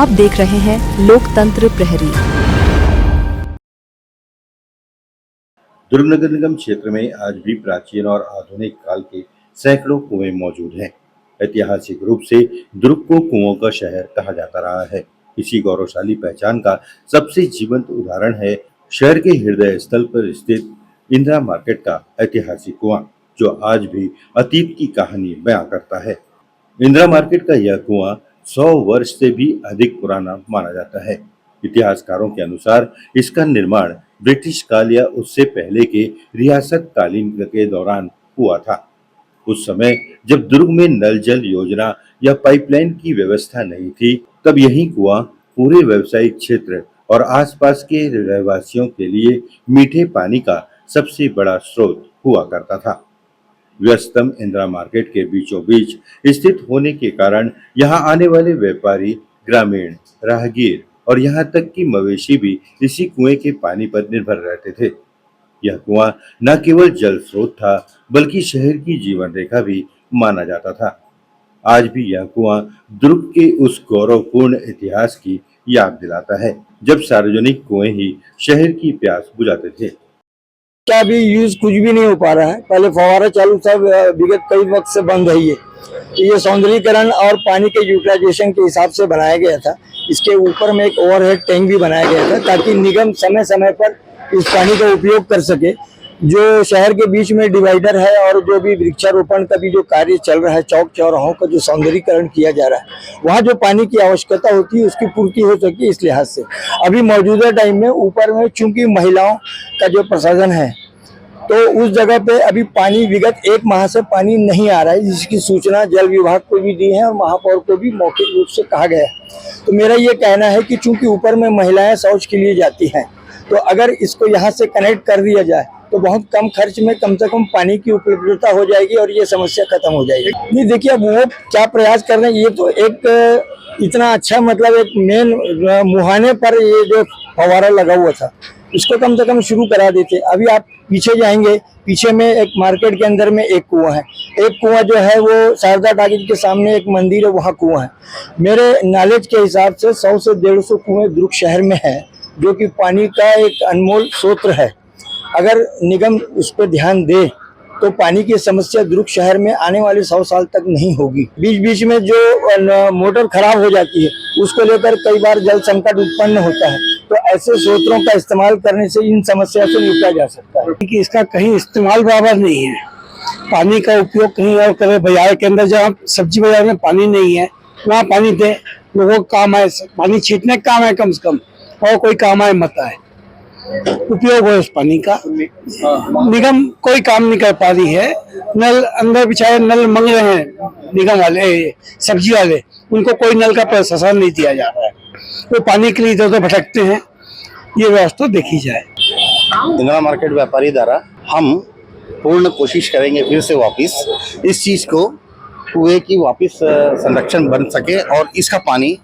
आप देख रहे हैं लोकतंत्र प्रहरी। दुर्ग नगर निगम क्षेत्र में आज भी प्राचीन और आधुनिक काल के सैकड़ों कुएं मौजूद हैं। ऐतिहासिक रूप से दुर्ग को कुओं का शहर कहा जाता रहा है। इसी गौरवशाली पहचान का सबसे जीवंत उदाहरण है शहर के हृदय स्थल पर स्थित इंदिरा मार्केट का ऐतिहासिक कुआं, जो आज भी अतीत की कहानी बयां करता है। इंदिरा मार्केट का यह कुआं 100 वर्ष से भी अधिक पुराना माना जाता है। इतिहासकारों के अनुसार इसका निर्माण ब्रिटिश काल या उससे पहले के रियासत कालीन के दौरान हुआ था। उस समय जब दुर्ग में नल जल योजना या पाइपलाइन की व्यवस्था नहीं थी, तब यही कुआं पूरे व्यावसायिक क्षेत्र और आसपास के रहवासियों के लिए मीठे पानी का सबसे बड़ा स्रोत हुआ करता था। व्यस्तम इंदिरा मार्केट के बीचों बीच स्थित होने के कारण यहाँ आने वाले व्यापारी, ग्रामीण, राहगीर और यहाँ तक कि मवेशी भी इसी कुएं के पानी पर निर्भर रहते थे। यह कुआं न केवल जल स्रोत था, बल्कि शहर की जीवन रेखा भी माना जाता था। आज भी यह कुआं दुर्ग के उस गौरवपूर्ण इतिहास की याद दिलाता है, जब सार्वजनिक कुएं ही शहर की प्यास बुझाते थे। क्या अभी यूज कुछ भी नहीं हो पा रहा है। पहले फव्वारा चालू था, विगत कई वक्त से बंद है ये। ये सौंदर्यीकरण और पानी के यूटिलाइजेशन के हिसाब से बनाया गया था। इसके ऊपर में एक ओवरहेड टैंक भी बनाया गया था ताकि निगम समय समय पर इस पानी का उपयोग कर सके। जो शहर के बीच में डिवाइडर है और जो भी वृक्षारोपण का भी जो कार्य चल रहा है, चौक चौराहों का जो सौंदर्यीकरण किया जा रहा है, वहाँ जो पानी की आवश्यकता होती है उसकी पूर्ति हो सके, इस लिहाज से अभी मौजूदा टाइम में ऊपर में चूंकि महिलाओं का जो प्रसाधन है, तो उस जगह पे अभी पानी विगत 1 माह से पानी नहीं आ रहा है, जिसकी सूचना जल विभाग को भी दी है और महापौर को भी मौखिक रूप से कहा गया है। तो मेरा ये कहना है कि चूंकि ऊपर में महिलाएं शौच के लिए जाती हैं, तो अगर इसको यहाँ से कनेक्ट कर दिया जाए तो बहुत कम खर्च में कम से कम पानी की उपलब्धता हो जाएगी और ये समस्या खत्म हो जाएगी। नहीं, देखिए अब वो क्या प्रयास कर रहे हैं, ये तो एक इतना अच्छा मतलब एक मेन मुहाने पर ये जो फव्वारा लगा हुआ था, इसको कम से कम शुरू करा देते। अभी आप पीछे जाएंगे, पीछे में एक मार्केट के अंदर में एक कुआं है। एक कुआं जो है वो शारदा टाकिज के सामने एक मंदिर है, वहाँ कुआं है। मेरे नॉलेज के हिसाब से 100 से 150 कुएं दुर्ग शहर में है, जो कि पानी का एक अनमोल स्रोत है। अगर निगम उस पर ध्यान दे तो पानी की समस्या दुर्ग शहर में आने वाले 100 साल तक नहीं होगी। बीच बीच में जो मोटर खराब हो जाती है, उसको लेकर कई बार जल संकट उत्पन्न होता है। तो ऐसे स्रोतों का इस्तेमाल करने से इन समस्या से निपटा जा सकता है कि इसका कहीं इस्तेमाल बराबर नहीं है। पानी का उपयोग कहीं और करें। बाजार के अंदर जहाँ सब्जी बाजार में पानी नहीं है, वहाँ पानी दे, लोगों को काम आए, पानी छींटने का काम है कम से कम, और कोई काम आए मत आए, उपयोग हो इस पानी का। निगम कोई काम नहीं कर पा रही है। नल अंदर बिछाए नल मांग रहे हैं निगम वाले, सब्जी वाले, उनको कोई नल का प्रशासन नहीं दिया जा रहा है। वो पानी के लिए इधर उधर भटकते हैं। ये व्यवस्था देखी जाए। इंदिरा मार्केट व्यापारी द्वारा हम पूर्ण कोशिश करेंगे फिर से वापस इस चीज को कुएं की वापस संरक्षण बन सके और इसका पानी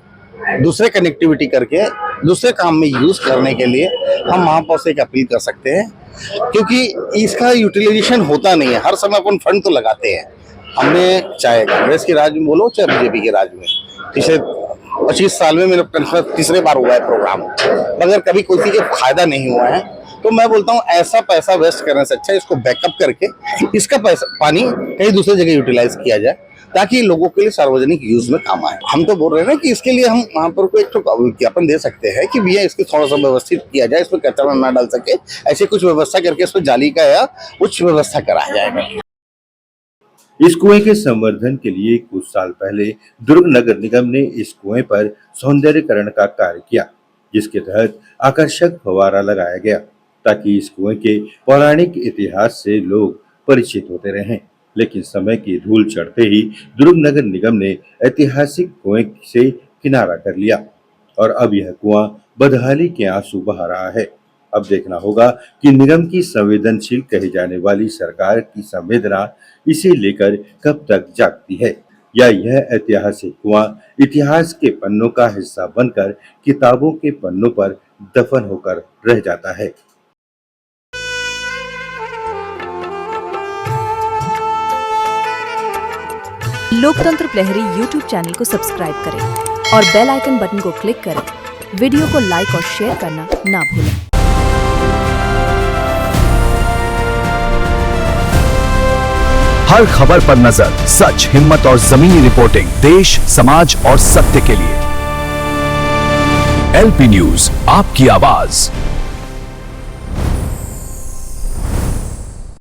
दूसरे कनेक्टिविटी करके दूसरे काम में यूज करने के लिए हम महापौर से एक अपील कर सकते हैं, क्योंकि इसका यूटिलाइजेशन होता नहीं है। हर समय अपन फंड तो लगाते हैं। हमने चाहे कांग्रेस के राज में बोलो चाहे बीजेपी के राज में, पिछले 25 साल में मेरा तीसरे बार हुआ है प्रोग्राम, मगर कभी किसी के फायदा नहीं हुआ है। तो मैं बोलता हूँ ऐसा पैसा वेस्ट करने से अच्छा इसको बैकअप करके इसका पैसा पानी कहीं दूसरी जगह यूटिलाइज किया जाए, ताकि लोगों के लिए सार्वजनिक यूज में काम आए। हम तो बोल रहे हैं ना कि इसके लिए हम वहाँ पर को एक विज्ञापन दे सकते हैं कि भैया इसको थोड़ा सा व्यवस्थित किया जाए, इसमें कचरा ना डाल सके, ऐसे कुछ व्यवस्था करके इसमें जाली का या कुछ व्यवस्था कराया जाएगा। इस कुएं के संवर्धन के लिए कुछ साल पहले दुर्ग नगर निगम ने इस कुएं पर सौंदर्यीकरण का कार्य किया, जिसके तहत आकर्षक फव्वारा लगाया गया, ताकि इस कुएं के पौराणिक इतिहास से लोग परिचित होते रहें। लेकिन समय की धूल चढ़ते ही दुर्ग नगर निगम ने ऐतिहासिक कुएं से किनारा कर लिया और अब यह कुआं बदहाली के आंसू बहा रहा है। अब देखना होगा कि निगम की संवेदनशील कही जाने वाली सरकार की संवेदना इसे लेकर कब तक जागती है, या यह ऐतिहासिक कुआं इतिहास के पन्नों का हिस्सा बनकर किताबों के पन्नों पर दफन होकर रह जाता है। लोकतंत्र प्रहरी YouTube चैनल को सब्सक्राइब करें। और बेल आइकन बटन को क्लिक करें। वीडियो को लाइक और शेयर करना ना भूलें। हर खबर पर नजर, सच, हिम्मत और जमीनी रिपोर्टिंग, देश, समाज और सत्य के लिए। एलपी न्यूज, आपकी आवाज।